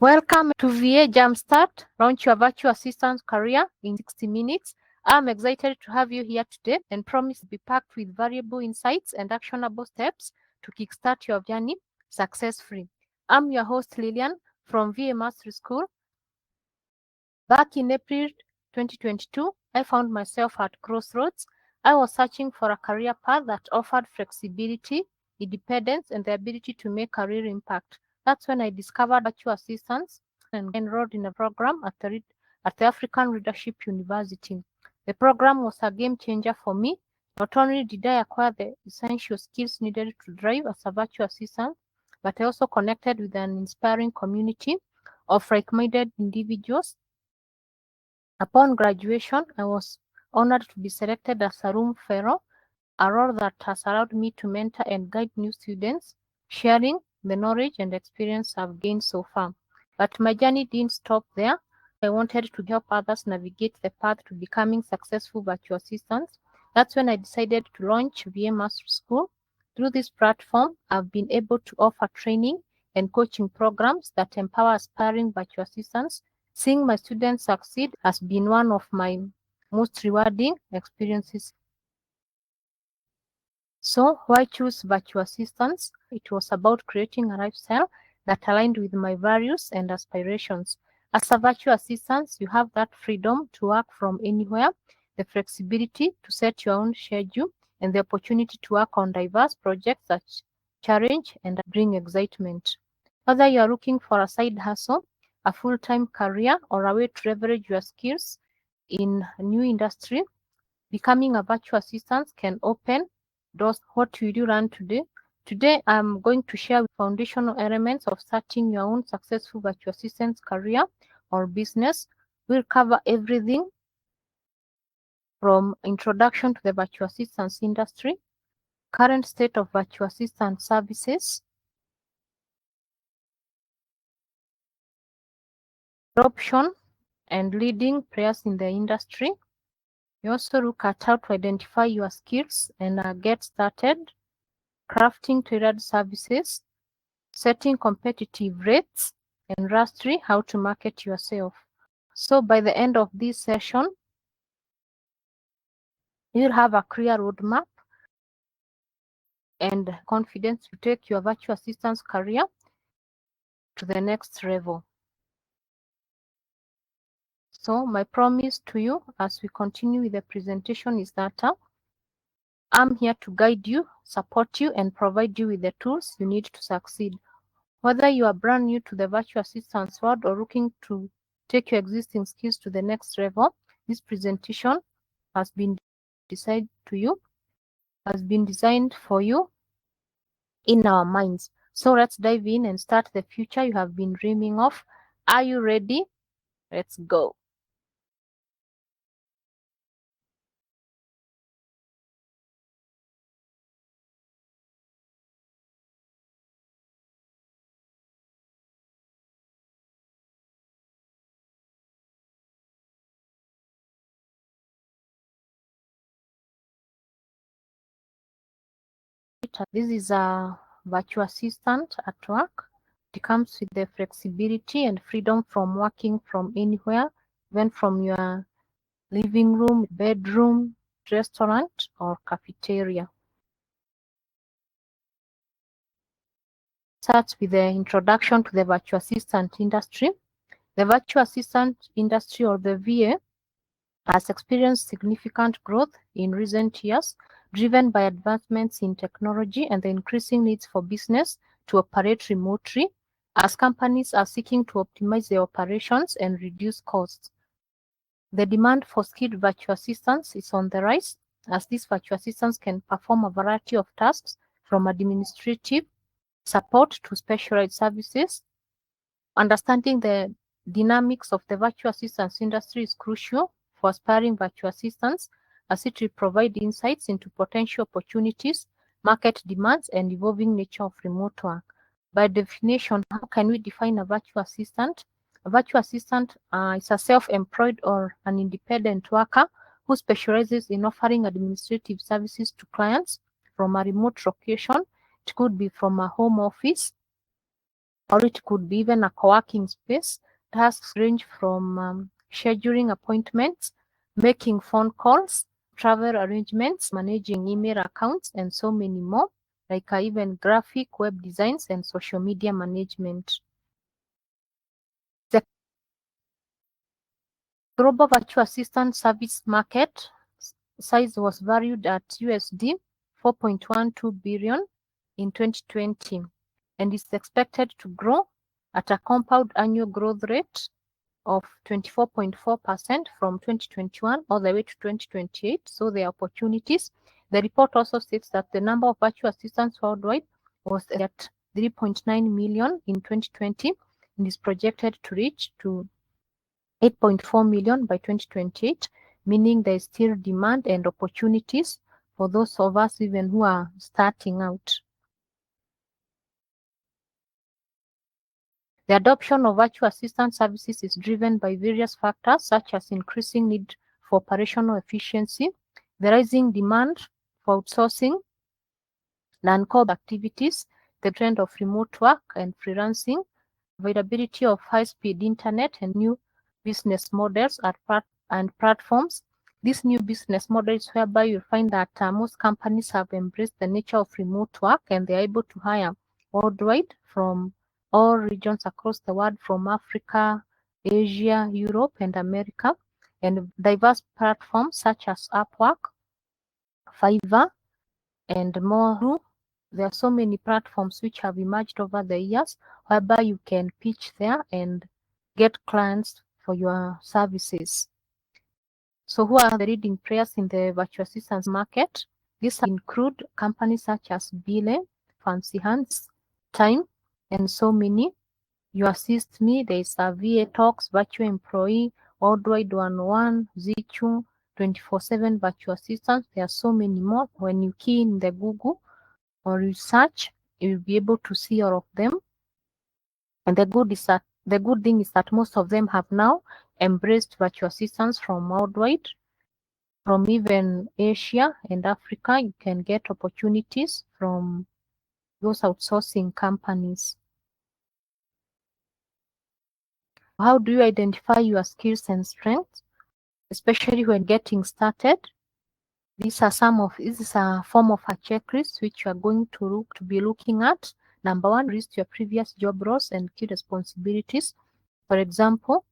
Welcome to VA Jumpstart. Launch your virtual assistant career in 60 minutes. I'm excited to have you here today and promise to be packed with valuable insights and actionable steps to kickstart your journey successfully. I'm your host Lillian from VA Mastery School. Back in April 2022, I found myself at crossroads. I was searching for a career path that offered flexibility, independence, and the ability to make career impact. That's when I discovered virtual assistants and enrolled in a program at the African Leadership University. The program was a game changer for me. Not only did I acquire the essential skills needed to drive as a virtual assistant, but I also connected with an inspiring community of like-minded individuals. Upon graduation, I was honored to be selected as a room fellow, a role that has allowed me to mentor and guide new students, sharing the knowledge and experience I've gained so far. But my journey didn't stop there. I wanted to help others navigate the path to becoming successful virtual assistants. That's when I decided to launch VA Mastery School. Through this platform, I've been able to offer training and coaching programs that empower aspiring virtual assistants. Seeing my students succeed has been one of my most rewarding experiences. So, why choose virtual assistants? It was about creating a lifestyle that aligned with my values and aspirations. As a virtual assistant, you have that freedom to work from anywhere, the flexibility to set your own schedule, and the opportunity to work on diverse projects that challenge and bring excitement. Whether you are looking for a side hustle, a full-time career, or a way to leverage your skills in a new industry, becoming a virtual assistant can open doors. What will you learn today? Today, I'm going to share foundational elements of starting your own successful virtual assistant career or business. We'll cover everything from introduction to the virtual assistance industry, current state of virtual assistant services, adoption and leading players in the industry. We also look at how to identify your skills and get started, crafting tailored services, setting competitive rates, and lastly, how to market yourself. So by the end of this session, you'll have a clear roadmap and confidence to take your virtual assistance career to the next level. So my promise to you as we continue with the presentation is that I'm here to guide you, support you, and provide you with the tools you need to succeed. Whether you are brand new to the virtual assistance world or looking to take your existing skills to the next level, this presentation has been designed for you in our minds. So let's dive in and start the future you have been dreaming of. Are you ready? Let's go. This is a virtual assistant at work. It comes with the flexibility and freedom from working from anywhere, even from your living room, bedroom, restaurant, or cafeteria. Starts with the introduction to the virtual assistant industry. The virtual assistant industry, or the VA, has experienced significant growth in recent years, driven by advancements in technology and the increasing needs for business to operate remotely, as companies are seeking to optimize their operations and reduce costs. The demand for skilled virtual assistants is on the rise, as these virtual assistants can perform a variety of tasks from administrative support to specialized services. Understanding the dynamics of the virtual assistance industry is crucial for aspiring virtual assistants, as it will provide insights into potential opportunities, market demands, and evolving nature of remote work. By definition, how can we define a virtual assistant? A virtual assistant is a self-employed or an independent worker who specializes in offering administrative services to clients from a remote location. It could be from a home office, or it could be even a co-working space. Tasks range from scheduling appointments, making phone calls, travel arrangements, managing email accounts, and so many more, like even graphic, web designs, and social media management. The global virtual assistant service market size was valued at USD 4.12 billion in 2020 and is expected to grow at a compound annual growth rate of 24.4% from 2021 all the way to 2028. So the opportunities. The report also states that the number of virtual assistants worldwide was at 3.9 million in 2020 and is projected to reach to 8.4 million by 2028, meaning there is still demand and opportunities for those of us even who are starting out. The adoption of virtual assistant services is driven by various factors such as increasing need for operational efficiency, the rising demand for outsourcing non-core activities, the trend of remote work and freelancing, availability of high-speed internet, and new business models and platforms. These new business models whereby you find that most companies have embraced the nature of remote work and they're able to hire worldwide from all regions across the world, from Africa, Asia, Europe, and America, and diverse platforms such as Upwork, Fiverr, and more. There are so many platforms which have emerged over the years whereby you can pitch there and get clients for your services. So who are the leading players in the virtual assistance market? These include companies such as Bile, Fancy Hands, Time, and so many. You Assist Me, there is a VA Talks, Virtual Employee, Worldwide 101, Zichu, 24/7 Virtual Assistants. There are so many more. When you key in the Google or you search, you'll be able to see all of them. And the good thing is that most of them have now embraced virtual assistants from worldwide, from even Asia and Africa. You can get opportunities from those outsourcing companies. How do you identify your skills and strengths, especially when getting started? This is a form of a checklist which you are going to be looking at. Number one, list your previous job roles and key responsibilities. For example,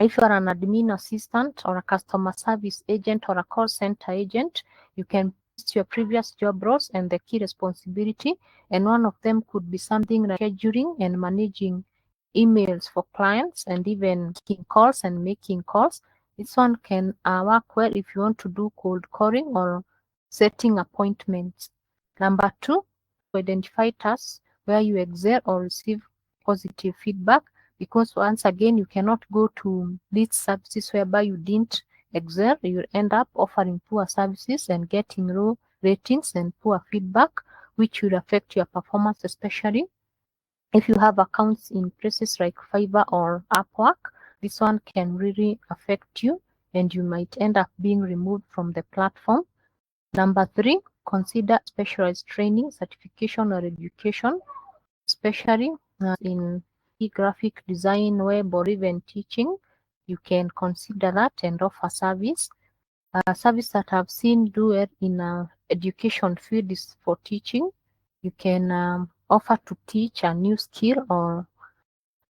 if you are an admin assistant or a customer service agent or a call center agent, you can list your previous job roles and the key responsibility. And one of them could be something like scheduling and managing emails for clients and even taking calls and making calls. This one can work well if you want to do cold calling or setting appointments. Number two, to identify tasks where you excel or receive positive feedback, because once again, you cannot go to these services whereby you didn't excel. You end up offering poor services and getting low ratings and poor feedback, which will affect your performance, especially if you have accounts in places like Fiverr or Upwork. This one can really affect you and you might end up being removed from the platform. Number three, consider specialized training, certification, or education, especially in graphic design, web, or even teaching. You can consider that and offer service. A service that I've seen do it in education field is for teaching. You can offer to teach a new skill or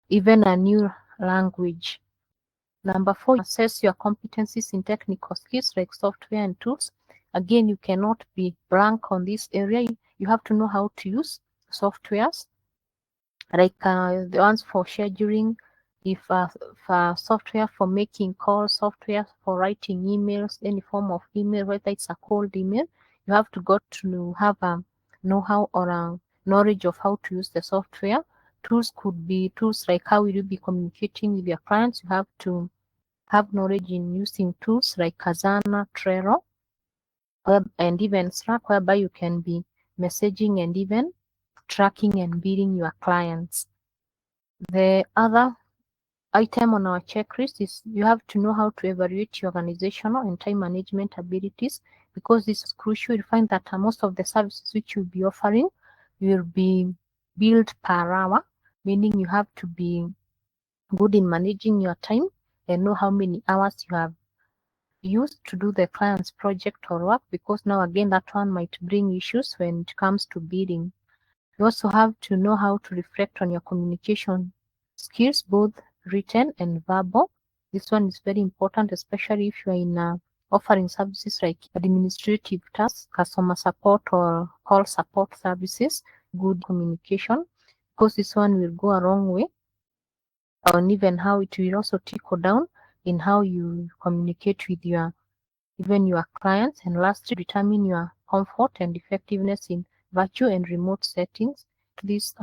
even a new language. Number four, assess your competencies in technical skills like software and tools. Again, you cannot be blank on this area. You have to know how to use softwares, like the ones for scheduling, if software for making calls, software for writing emails, any form of email, whether it's a cold email, you have to go to have a know-how or a knowledge of how to use the software. Tools could be tools like how will you be communicating with your clients. You have to have knowledge in using tools like Asana, Trello, and even Slack, whereby you can be messaging and even tracking and billing your clients. The other item on our checklist is you have to know how to evaluate your organizational and time management abilities, because this is crucial. You'll find that most of the services which you'll be offering will be billed per hour, meaning you have to be good in managing your time and know how many hours you have used to do the client's project or work, because now again that one might bring issues when it comes to bidding. You also have to know how to reflect on your communication skills, both written and verbal. This one is very important, especially if you are in offering services like administrative tasks, customer support, or call support services. Good communication, because this one will go a long way on even how it will also trickle down in how you communicate with your clients. And lastly, determine your comfort and effectiveness in virtual and remote settings. This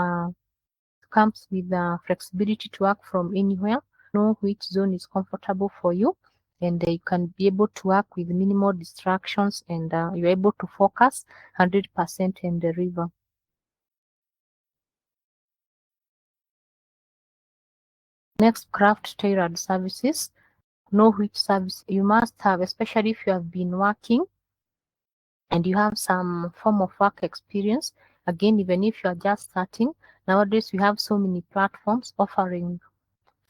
comes with the flexibility to work from anywhere, know which zone is comfortable for you, and you can be able to work with minimal distractions, and you're able to focus 100% and deliver. Next, craft tailored services. Know which service you must have, especially if you have been working and you have some form of work experience. Again, even if you are just starting, nowadays we have so many platforms offering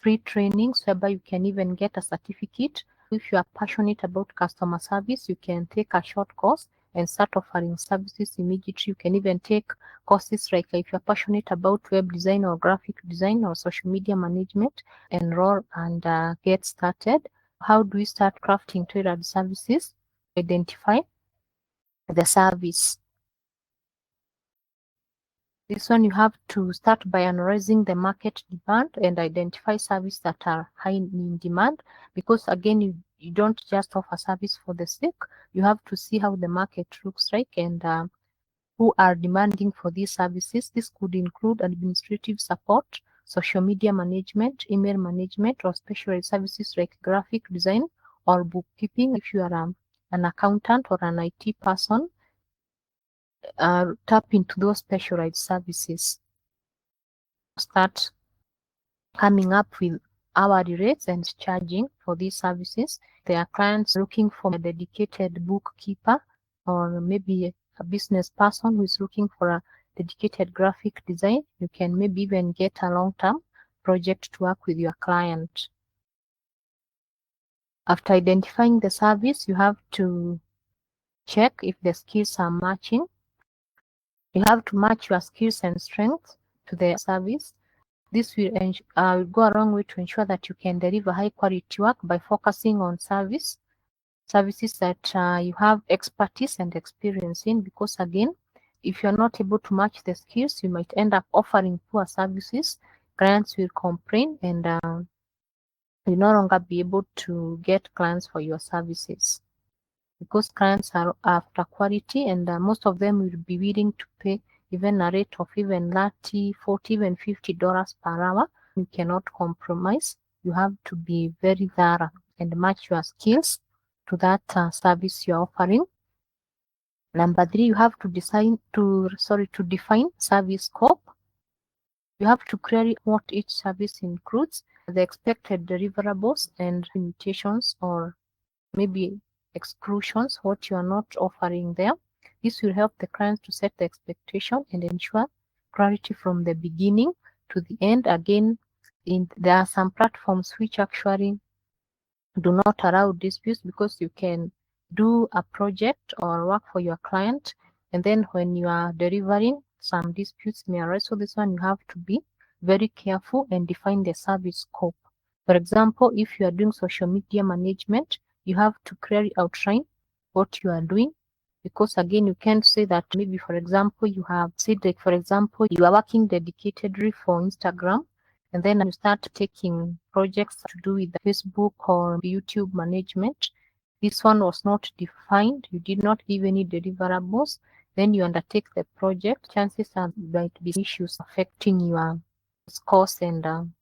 free trainings whereby you can even get a certificate. If you are passionate about customer service, you can take a short course and start offering services immediately. You can even take courses like if you're passionate about web design or graphic design or social media management, enroll and get started. How do we start crafting tailored services? Identify the service. This one you have to start by analyzing the market demand and identify services that are high in demand, because again you don't just offer service for the sake. You have to see how the market looks like and who are demanding for these services. This could include administrative support, social media management, email management, or specialized services like graphic design or bookkeeping. If you are an accountant or an IT person, tap into those specialized services. Start coming up with hourly rates and charging for these services. There are clients looking for a dedicated bookkeeper, or maybe a business person who is looking for a dedicated graphic design. You can maybe even get a long-term project to work with your client. After identifying the service, you have to check if the skills are matching. You have to match your skills and strengths to the service. This will go a long way to ensure that you can deliver high quality work by focusing on services that you have expertise and experience in, because again, if you're not able to match the skills, you might end up offering poor services. Clients will complain, and you'll no longer be able to get clients for your services, because clients are after quality, and most of them will be willing to pay even a rate of even 30, 40, even $50 per hour. You cannot compromise. You have to be very thorough and match your skills to that service you're offering. Number 3, you have to define service scope. You have to clearly what each service includes, the expected deliverables and limitations, or maybe exclusions, what you are not offering there. This will help the clients to set the expectation and ensure clarity from the beginning to the end. Again, there are some platforms which actually do not allow disputes, because you can do a project or work for your client, and then when you are delivering, some disputes may arise. So this one you have to be very careful and define the service scope. For example, if you are doing social media management, you have to clearly outline what you are doing, because again, you can't say that maybe, for example, you have said, like, for example, you are working dedicatedly for Instagram, and then you start taking projects to do with Facebook or YouTube management. This one was not defined. You did not give any deliverables. Then you undertake the project. Chances are might be issues affecting your scores and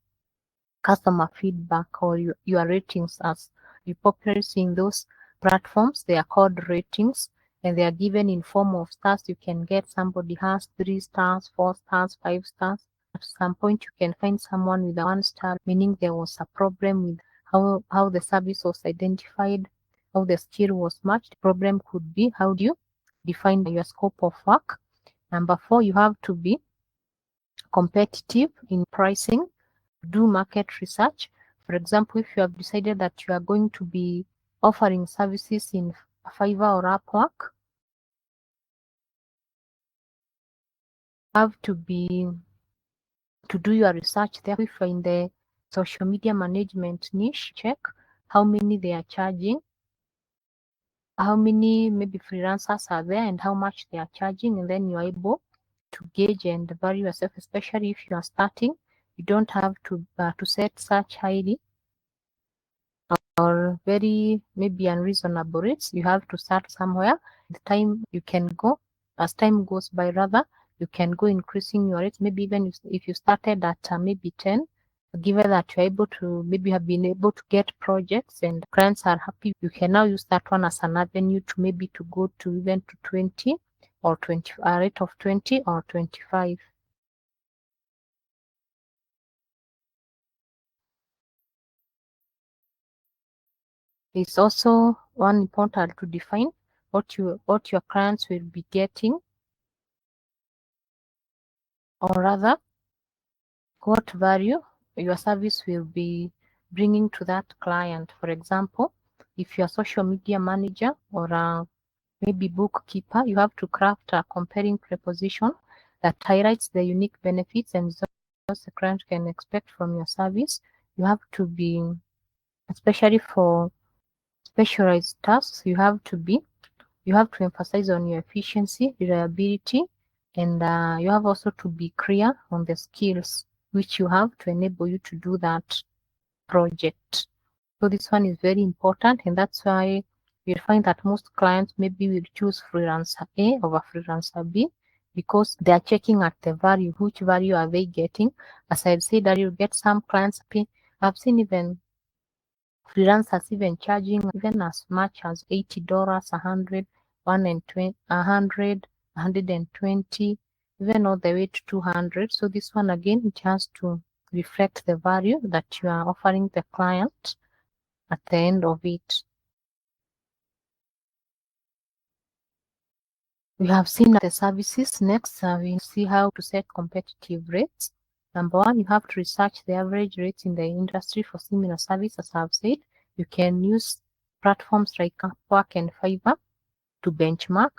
customer feedback, or your ratings. As you popularly see in those platforms, they are called ratings, and they are given in form of stars. You can get somebody has 3 stars, 4 stars, 5 stars. At some point, you can find someone with a 1 star, meaning there was a problem with how the service was identified, how the skill was matched. The problem could be, how do you define your scope of work? Number 4, you have to be competitive in pricing. Do market research. For example, if you have decided that you are going to be offering services in Fiverr or Upwork, have to do your research there. If you're in the social media management niche, check how many they are charging, how many maybe freelancers are there and how much they are charging, and then you're able to gauge and value yourself, especially if you are starting. You don't have to set such highly or very maybe unreasonable rates. You have to start somewhere. The time you can go, as time goes by rather, you can go increasing your rates. Maybe even if you started at maybe 10, given that you're able to, maybe have been able to get projects and clients are happy, you can now use that one as an avenue to maybe to go to even to 20 or 20, a rate of 20 or 25. It's also one important to define what your clients will be getting, or rather what value your service will be bringing to that client. For example, if you're a social media manager or maybe bookkeeper, you have to craft a compelling proposition that highlights the unique benefits and results the client can expect from your service. You have to be, especially for specialized tasks, you have to emphasize on your efficiency, reliability, and you have also to be clear on the skills which you have to enable you to do that project. So this one is very important, and that's why you'll find that most clients maybe will choose freelancer A over freelancer B because they are checking at the value. Which value are they getting? As I said, that you'll get some clients pay. I've seen even freelancers even charging even as much as $80, 100, 120, 100, 120, even all the way to 200. So this one again, it has to reflect the value that you are offering the client at the end of it. We have seen the services. Next, we see how to set competitive rates. Number one, you have to research the average rates in the industry for similar services. As I've said, you can use platforms like Upwork and Fiverr to benchmark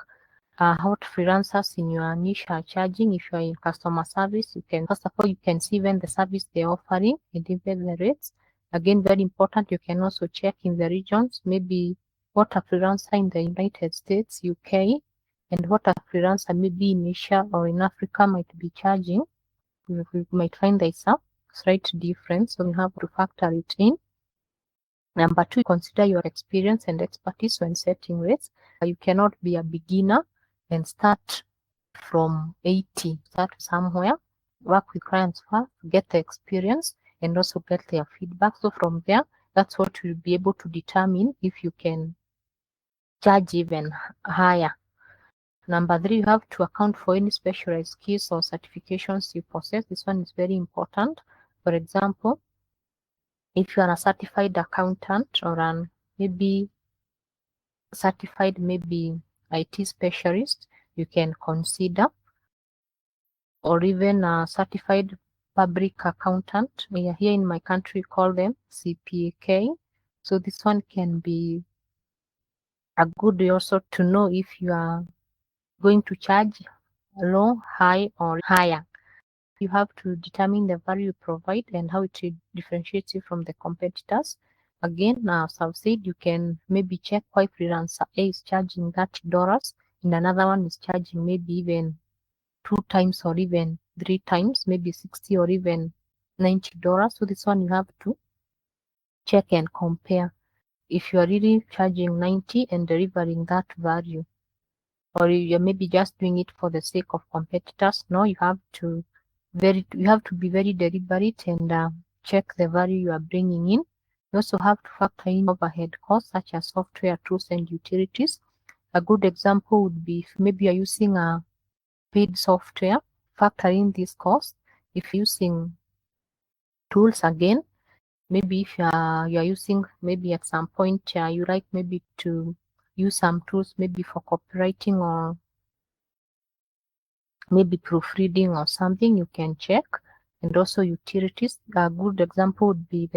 what freelancers in your niche are charging. If you are in customer service, you can, first of all, you can see when the service they're offering and even the rates. Again, very important, you can also check in the regions, maybe what a freelancer in the United States, UK, and what a freelancer maybe in Asia or in Africa might be charging. You might find there's a slight difference, so you have to factor it in. Number two, consider your experience and expertise when setting rates. You cannot be a beginner and start from 80. Start somewhere, work with clients first, get the experience, and also get their feedback. So from there, that's what you'll be able to determine if you can charge even higher. Number three, you have to account for any specialized skills or certifications you possess. This one is very important. For example, if you are a certified accountant or an maybe certified maybe IT specialist, you can consider, or even a certified public accountant. Here in my country, we call them CPAK. So this one can be a good way also to know if you are going to charge low, high, or higher. You have to determine the value you provide and how it differentiates you from the competitors. Again, as I've said, you can maybe check why freelancer A is charging $30 and another one is charging maybe even 2 times or even 3 times, maybe 60 or even $90. So this one you have to check and compare. If you are really charging 90 and delivering that value, or you're maybe just doing it for the sake of competitors, no, you have to be very deliberate and check the value you are bringing in. You also have to factor in overhead costs such as software tools and utilities. A good example would be if maybe you're using a paid software, factor in this cost. If you're using tools again, maybe if you're using, maybe at some point you like maybe to use some tools maybe for copywriting or maybe proofreading or something, you can check. And also utilities. A good example would be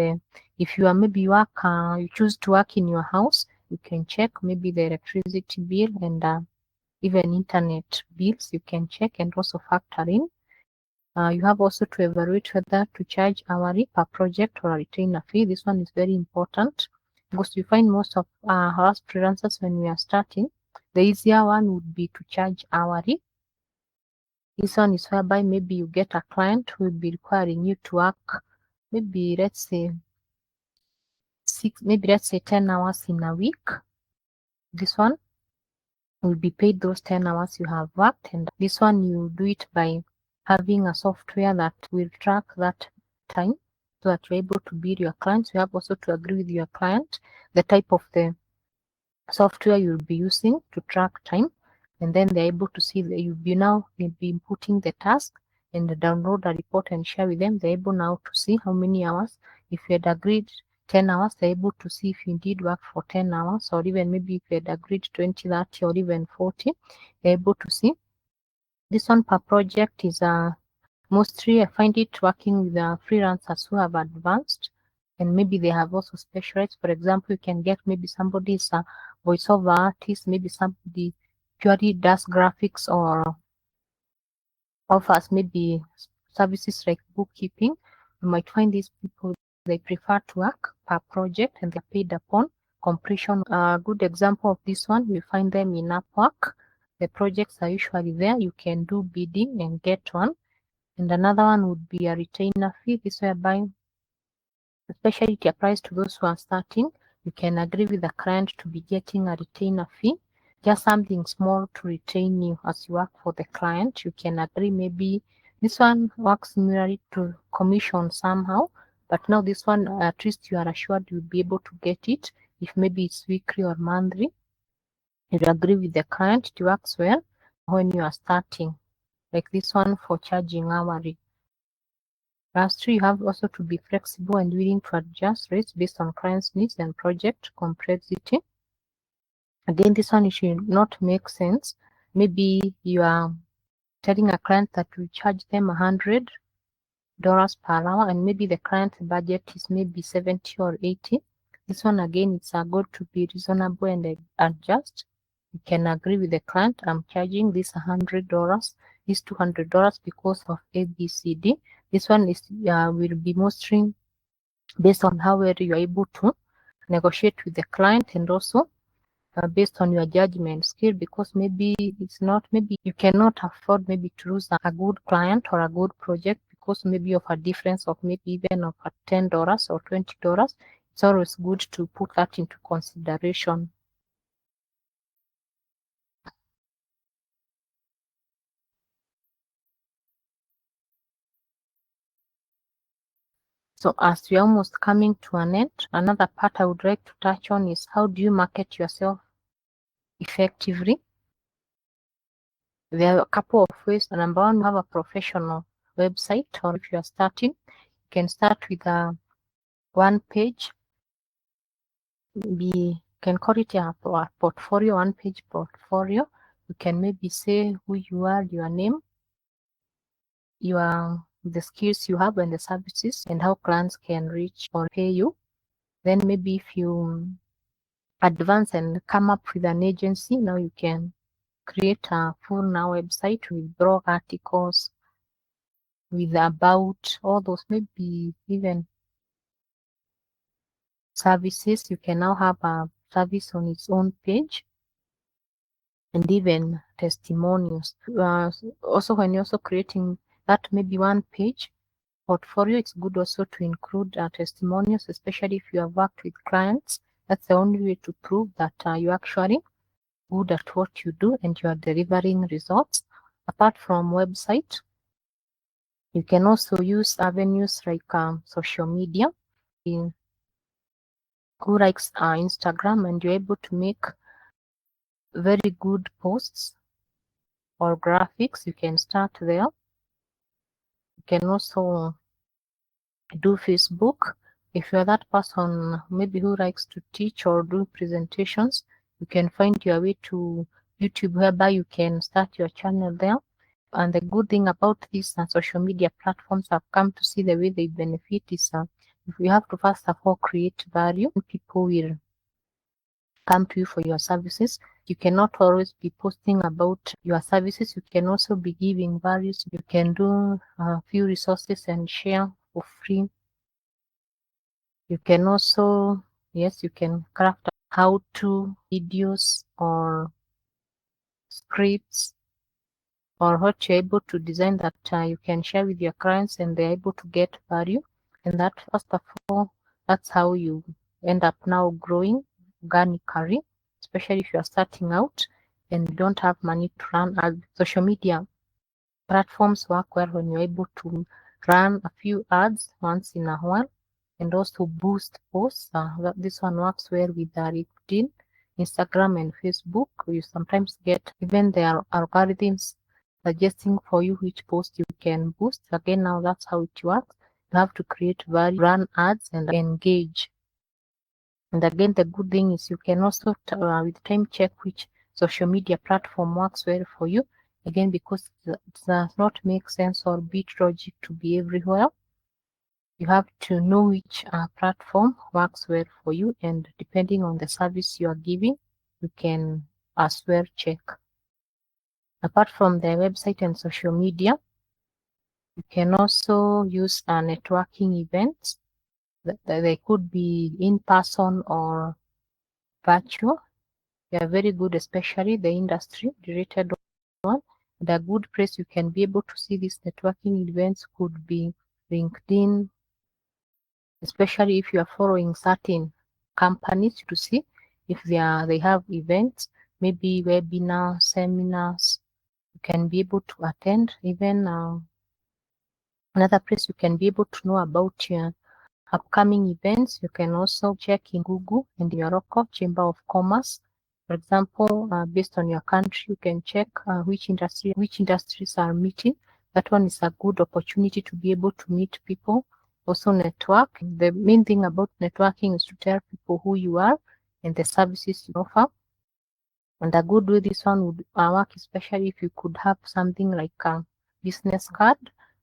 if you are maybe you choose to work in your house, you can check maybe the electricity bill and even internet bills you can check and also factor in. You have also to evaluate whether to charge hourly per project or a retainer fee. This one is very important because we find most of us freelancers when we are starting, the easier one would be to charge hourly. This one is whereby maybe you get a client who will be requiring you to work maybe let's say 10 hours in a week. This one will be paid those 10 hours you have worked, and this one you do it by having a software that will track that time so that you're able to bill your clients. You have also to agree with your client the type of the software you'll be using to track time, and then they're able to see that you'll be inputting the task and download a report and share with them. They're able now to see how many hours. If you had agreed 10 hours, they're able to see if you did work for 10 hours, or even maybe if you had agreed 20, 30, or even 40, they're able to see. This one per project is mostly I find it working with freelancers who have advanced and maybe they have also specialized. For example, you can get maybe somebody's a voiceover artist, maybe somebody purely does graphics or offers maybe services like bookkeeping. You might find these people, they prefer to work per project and they're paid upon completion. A good example of this one, we find them in Upwork. The projects are usually there. You can do bidding and get one. And another one would be a retainer fee. This whereby, especially it applies to those who are starting, you can agree with the client to be getting a retainer fee, just something small to retain you as you work for the client. You can agree maybe this one works similarly to commission somehow, but now this one at least you are assured you'll be able to get it if maybe it's weekly or monthly. You agree with the client, it works well when you are starting, like this one for charging hourly. Lastly, you have also to be flexible and willing to adjust rates based on clients' needs and project complexity. Again, this one should not make sense. Maybe you are telling a client that you charge them $100 per hour, and maybe the client's budget is maybe 70 or 80. This one again, it's a good to be reasonable and adjust. You can agree with the client. I'm charging this $100, this $200 because of ABCD. This one is will be mostly based on how well you are able to negotiate with the client, and also based on your judgment skill, because maybe you cannot afford maybe to lose a good client or a good project because maybe of a difference of maybe even of a $10 or $20. It's always good to put that into consideration. So as we're almost coming to an end, another part I would like to touch on is how do you market yourself effectively? There are a couple of ways. Number one, you have a professional website, or if you are starting, you can start with a one page. You can call it a portfolio, one page portfolio. You can maybe say who you are, your name, the skills you have and the services, and how clients can reach or pay you. Then maybe if you advance and come up with an agency, now you can create a full now website with blog articles, with about all those, maybe even services. You can now have a service on its own page, and even testimonials. Also, when you're also creating that maybe one page portfolio, it's good also to include testimonials, especially if you have worked with clients. That's the only way to prove that you're actually good at what you do and you are delivering results. Apart from website, you can also use avenues like social media. Who likes Instagram, and you're able to make very good posts or graphics. You can start there. You can also do Facebook. If you're that person maybe who likes to teach or do presentations, you can find your way to YouTube, whereby you can start your channel there. And the good thing about these social media platforms I've come to see the way they benefit is if you have to first of all create value, people will come to you for your services. You cannot always be posting about your services. You can also be giving values. You can do a few resources and share for free. You can also, yes, you can craft how-to videos or scripts or what you're able to design that you can share with your clients and they're able to get value. And that, first of all, that's how you end up now growing organically, especially if you're starting out and you don't have money to run ads. Social media platforms work well when you're able to run a few ads once in a while and also boost posts. This one works well with LinkedIn, Instagram, and Facebook. You sometimes get even their algorithms suggesting for you which post you can boost. Again, now that's how it works. You have to create value, run ads, and engage. And again, the good thing is you can also with time check which social media platform works well for you. Again, because it does not make sense or beat logic to be everywhere. You have to know which platform works well for you, and depending on the service you are giving, you can as well check. Apart from the website and social media, you can also use networking events. They could be in person or virtual. They are very good, especially the industry related one. And a good place you can be able to see these networking events could be LinkedIn, especially if you are following certain companies to see if they have events, maybe webinars, seminars. You can be able to attend. Even another place you can be able to know about your upcoming events. You can also check in Google and your local chamber of commerce. For example, based on your country, you can check which industries are meeting. That one is a good opportunity to be able to meet people, also network. The main thing about networking is to tell people who you are and the services you offer. And a good way this one would work, especially if you could have something like a business card,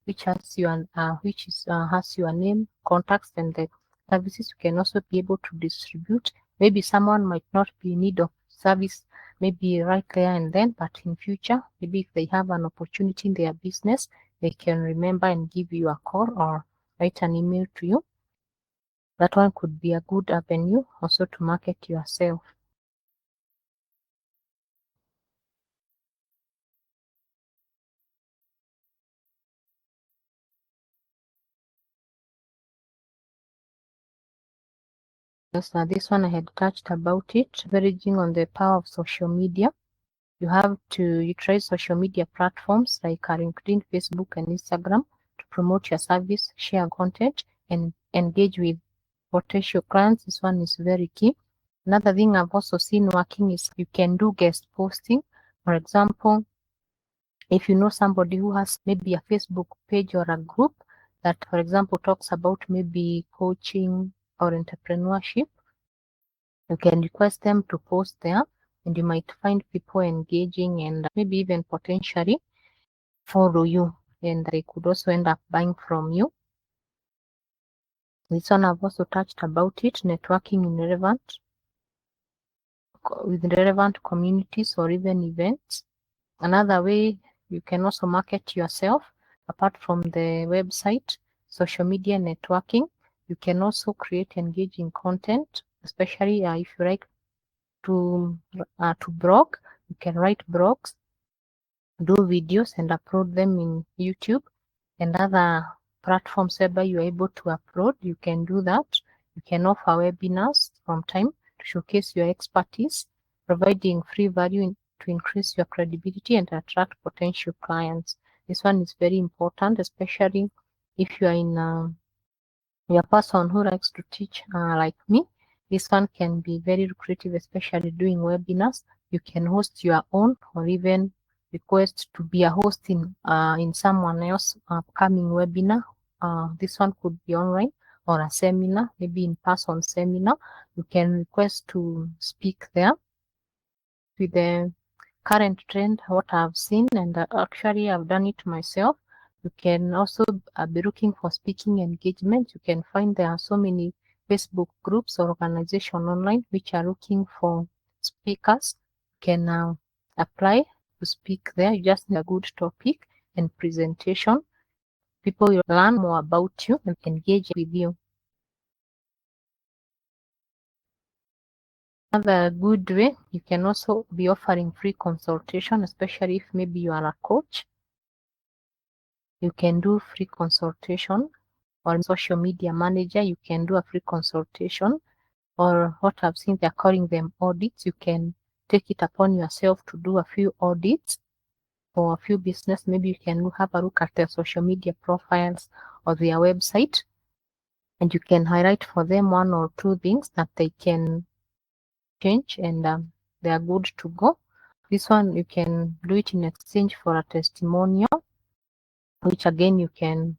which has your name, contacts, and the services you can also be able to distribute. Maybe someone might not be in need of service, maybe right there and then, but in future, maybe if they have an opportunity in their business, they can remember and give you a call or write an email to you. That one could be a good avenue also to market yourself. Yes, this one I had touched about it, leveraging on the power of social media. You have to utilize social media platforms like LinkedIn, Facebook, and Instagram to promote your service, share content, and engage with potential clients. This one is very key. Another thing I've also seen working is you can do guest posting. For example, if you know somebody who has maybe a Facebook page or a group that, for example, talks about maybe coaching or entrepreneurship, you can request them to post there and you might find people engaging and maybe even potentially follow you, and they could also end up buying from you. This one I've also touched about it, networking with relevant communities or even events. Another way you can also market yourself apart from the website, social media networking. You can also create engaging content, especially if you like to blog. You can write blogs, do videos, and upload them in YouTube and other platforms whereby you're able to upload. You can do that. You can offer webinars from time to showcase your expertise, providing free value to increase your credibility and attract potential clients. This one is very important, especially if you are you're a person who likes to teach like me. This one can be very lucrative, especially doing webinars. You can host your own or even request to be a host in someone else's upcoming webinar. This one could be online or a seminar, maybe in-person seminar. You can request to speak there with the current trend, what I've seen, and actually I've done it myself. You can also be looking for speaking engagement. You can find there are so many Facebook groups or organizations online which are looking for speakers. You can apply to speak there. You just need a good topic and presentation. People will learn more about you and engage with you. Another good way, you can also be offering free consultation, especially if maybe you are a coach. You can do free consultation, or social media manager, you can do a free consultation, or what I've seen, they're calling them audits. You can take it upon yourself to do a few audits for a few business. Maybe you can have a look at their social media profiles or their website, and you can highlight for them one or two things that they can change, and they are good to go. This one, you can do it in exchange for a testimonial, which again you can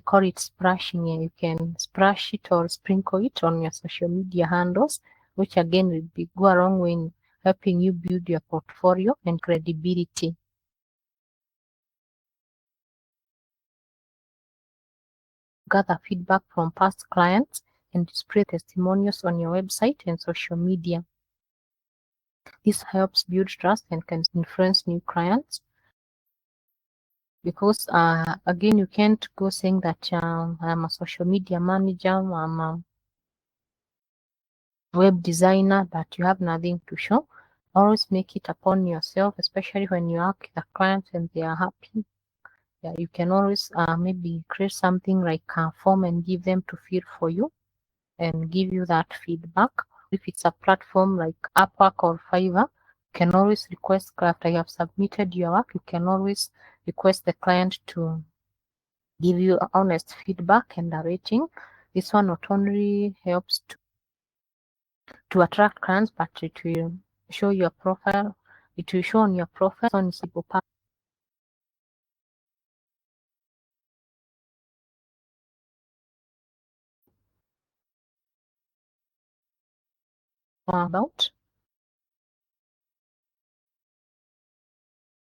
call it splashing. You can splash it or sprinkle it on your social media handles, which again will go a long way in helping you build your portfolio and credibility. Gather feedback from past clients and display testimonials on your website and social media. This helps build trust and can influence new clients, because again, you can't go saying that I'm a social media manager, I'm a web designer, but you have nothing to show. Always make it upon yourself, especially when you work with a client and they are happy. Yeah, you can always maybe create something like a form and give them to fill for you and give you that feedback. If it's a platform like Upwork or Fiverr, you can always request, after you have submitted your work, you can always request the client to give you honest feedback and a rating. This one not only helps to attract clients, but it will show your profile. It will show on your profile on people about.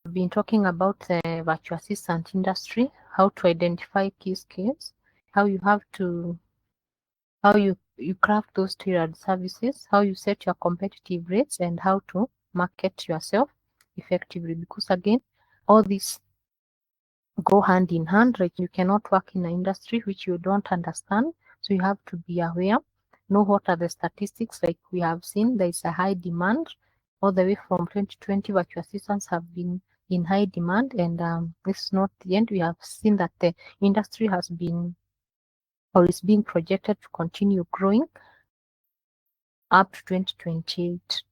We've been talking about the virtual assistant industry, how to identify key skills, how you have to, how you craft those tailored services, how you set your competitive rates, and how to market yourself effectively. Because again, all these go hand in hand. Like, you cannot work in an industry which you don't understand, so you have to be aware, know what are the statistics. Like we have seen, there is a high demand all the way from 2020. Virtual assistants have been in high demand, and this is not the end. We have seen that the industry has been, or is being projected to continue growing up to 2028.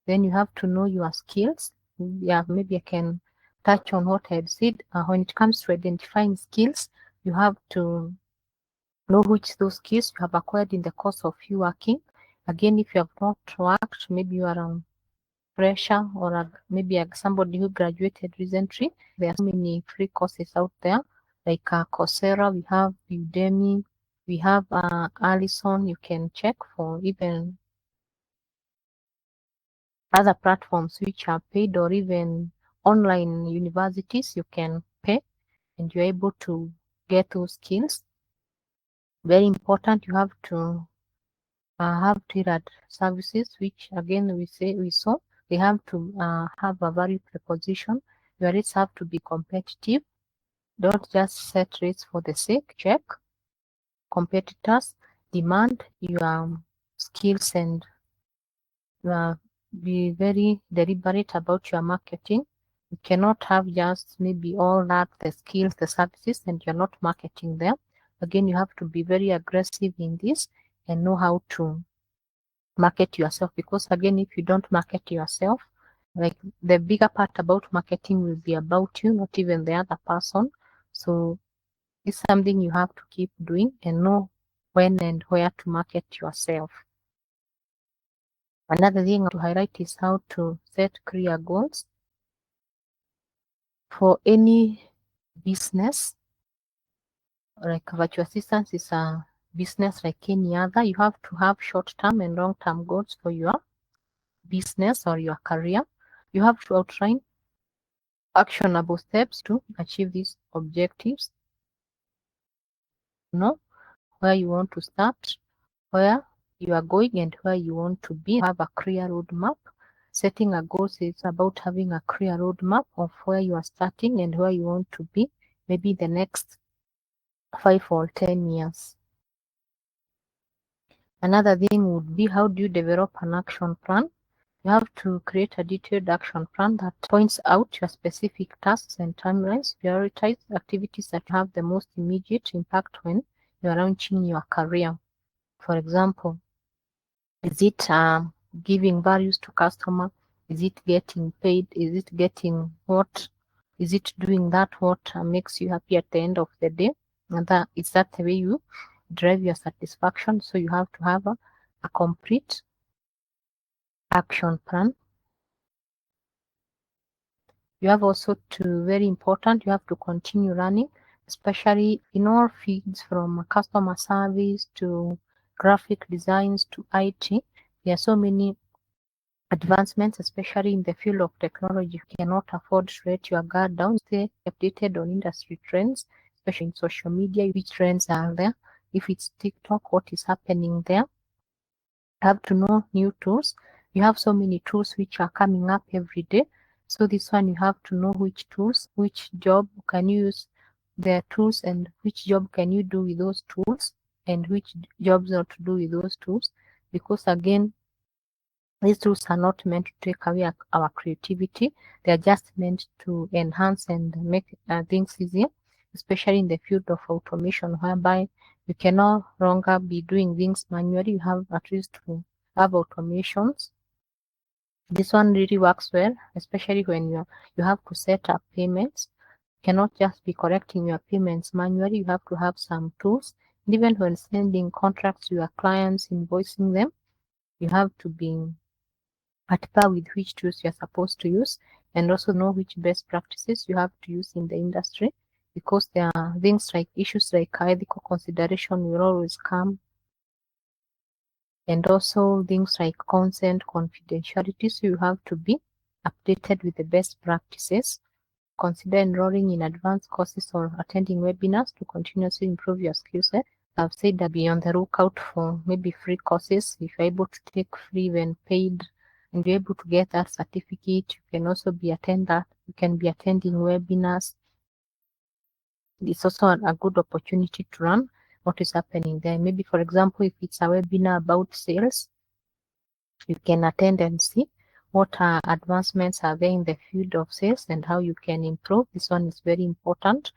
Then you have to know your skills. Yeah, maybe I can touch on what I've said. When it comes to identifying skills, you have to know which those skills you have acquired in the course of you working. Again, if you have not worked, maybe you are a fresher, or maybe somebody who graduated recently. There are so many free courses out there, like Coursera, we have Udemy, we have Allison. You can check for even other platforms which are paid, or even online universities you can pay, and you're able to get those skills. Very important, you have to have tailored services, which again we saw they have to have a value proposition. Your rates have to be competitive. Don't just set rates for the sake. Check competitors, demand your skills, and be very deliberate about your marketing. You cannot have just maybe all that, the skills, the services, and you're not marketing them. Again, you have to be very aggressive in this and know how to market yourself, because again, if you don't market yourself, like, the bigger part about marketing will be about you, not even the other person. So it's something you have to keep doing and know when and where to market yourself. Another thing to highlight is how to set clear goals. For any business, like virtual assistance is a business like any other, you have to have short-term and long-term goals for your business or your career. You have to outline actionable steps to achieve these objectives. Know where you want to start, where you are going, and where you want to be. Have a clear roadmap. Setting a goal is about having a clear roadmap of where you are starting and where you want to be, maybe the next 5 or 10 years. Another thing would be, how do you develop an action plan? You have to create a detailed action plan that points out your specific tasks and timelines. Prioritize activities that have the most immediate impact when you are launching your career. For example, is it giving values to customer? Is it getting paid? Is it getting what? Is it doing that what makes you happy at the end of the day? And is that the way you drive your satisfaction? So you have to have a complete action plan. You have also to, very important, you have to continue running, especially in all fields from customer service to graphic designs to IT. There are so many advancements, especially in the field of technology. You cannot afford to let your guard down. Stay updated on industry trends, especially in social media, which trends are there. If it's TikTok, what is happening there? Have to know new tools. You have so many tools which are coming up every day. So this one, you have to know which tools, which job can you use their tools, and which job can you do with those tools, and which jobs not to do with those tools. Because again, these tools are not meant to take away our creativity. They are just meant to enhance and make things easier, especially in the field of automation, whereby you can no longer be doing things manually. You have at least to have automations. This one really works well, especially when you have to set up payments. You cannot just be correcting your payments manually. You have to have some tools. And even when sending contracts to your clients, invoicing them, you have to be at par with which tools you're supposed to use, and also know which best practices you have to use in the industry, because there are things like issues like ethical consideration will always come, and also things like consent, confidentiality. So you have to be updated with the best practices. Consider enrolling in advanced courses or attending webinars to continuously improve your skill set. I've said that be on the lookout for maybe free courses. If you're able to take free when paid and you're able to get that certificate, you can also be you can be attending webinars. It's also a good opportunity to learn what is happening there. Maybe, for example, if it's a webinar about sales, you can attend and see what advancements are there in the field of sales and how you can improve. This one is very important,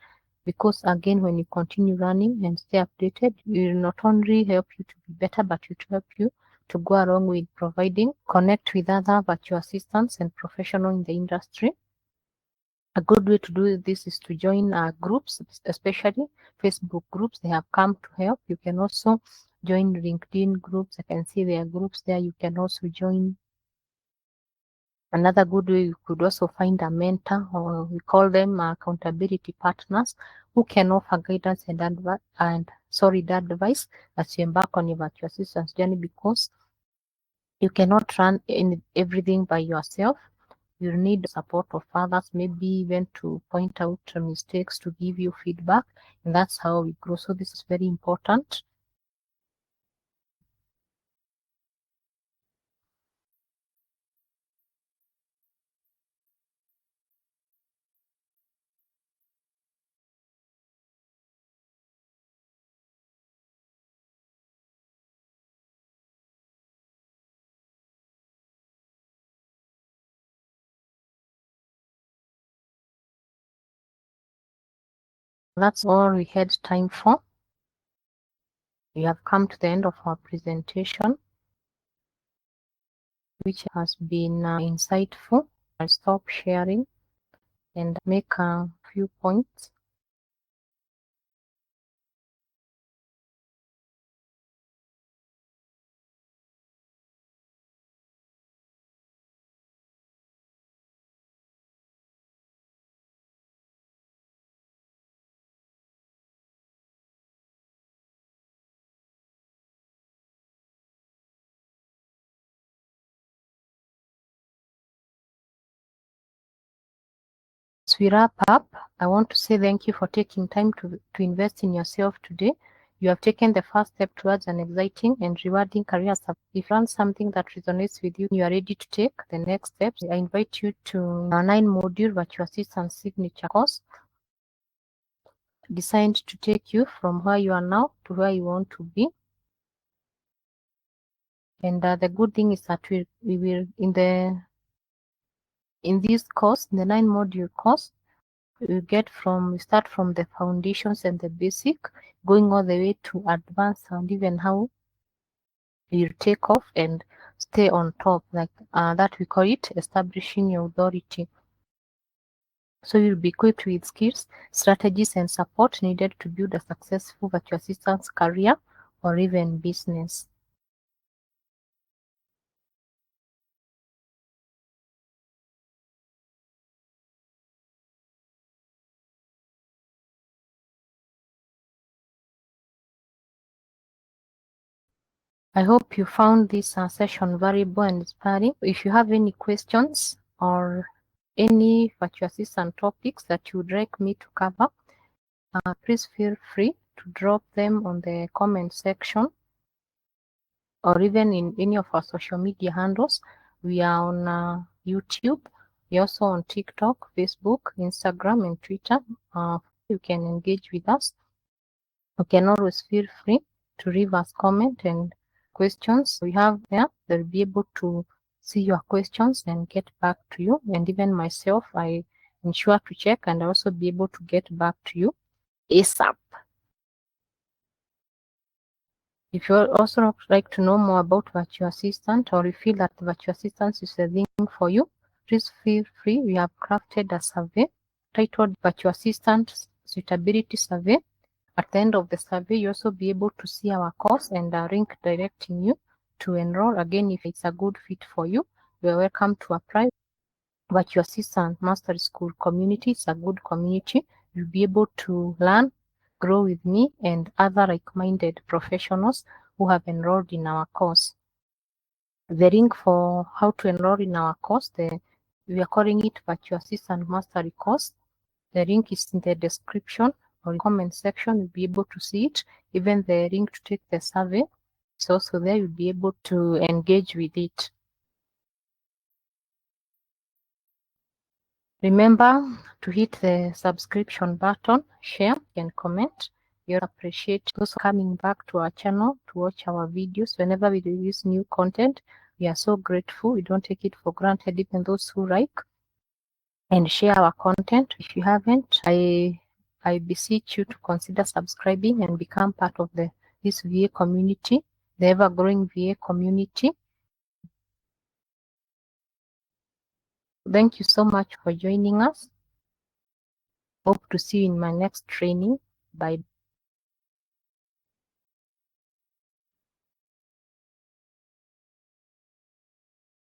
because again, when you continue running and stay updated, it will not only help you to be better, but it will help you to go along with connect with other virtual assistants and professionals in the industry. A good way to do this is to join groups, especially Facebook groups. They have come to help. You can also join LinkedIn groups. I can see there are groups there. You can also join. Another good way, you could also find a mentor, or we call them accountability partners, who can offer guidance and advice as you embark on your virtual assistance journey, because you cannot run everything by yourself. You need the support of others, maybe even to point out mistakes, to give you feedback, and that's how we grow. So this is very important. That's all we had time for. We have come to the end of our presentation, which has been insightful. I'll stop sharing and make a few points. As we wrap up, I want to say thank you for taking time to invest in yourself today. You have taken the first step towards an exciting and rewarding career. If you learn something that resonates with you, you are ready to take the next steps. I invite you to our 9-module virtual assistant signature course, designed to take you from where you are now to where you want to be. And the good thing is that we will in this course, in the 9-module course, we start from the foundations and the basic, going all the way to advanced, and even how you take off and stay on top, like that we call it establishing your authority. So you'll be equipped with skills, strategies, and support needed to build a successful virtual assistant's career or even business. I hope you found this session valuable and inspiring. If you have any questions or any virtual assistant topics that you would like me to cover, please feel free to drop them on the comment section or even in any of our social media handles. We are on YouTube. We're also on TikTok, Facebook, Instagram, and Twitter. You can engage with us. You can always feel free to leave us comment and questions we have there. They'll be able to see your questions and get back to you. And even myself, I ensure to check and also be able to get back to you ASAP. If you also like to know more about virtual assistant, or you feel that virtual assistant is a thing for you, please feel free. We have crafted a survey titled Virtual Assistant Suitability Survey. At the end of the survey, you also be able to see our course and a link directing you to enroll. Again, if it's a good fit for you, you are welcome to apply. Virtual Assistant Mastery School community is a good community. You'll be able to learn, grow with me and other like-minded professionals who have enrolled in our course. The link for how to enroll in our course, we are calling it Virtual Assistant Mastery course. The link is in the description or comment section. You'll be able to see it. Even the link to take the survey is also there. You'll be able to engage with it. Remember to hit the subscription button, share, and comment. We appreciate those coming back to our channel to watch our videos. Whenever we release new content, we are so grateful. We don't take it for granted, even those who like and share our content. If you haven't, I beseech you to consider subscribing and become part of this VA community, the ever-growing VA community. Thank you so much for joining us. Hope to see you in my next training. Bye.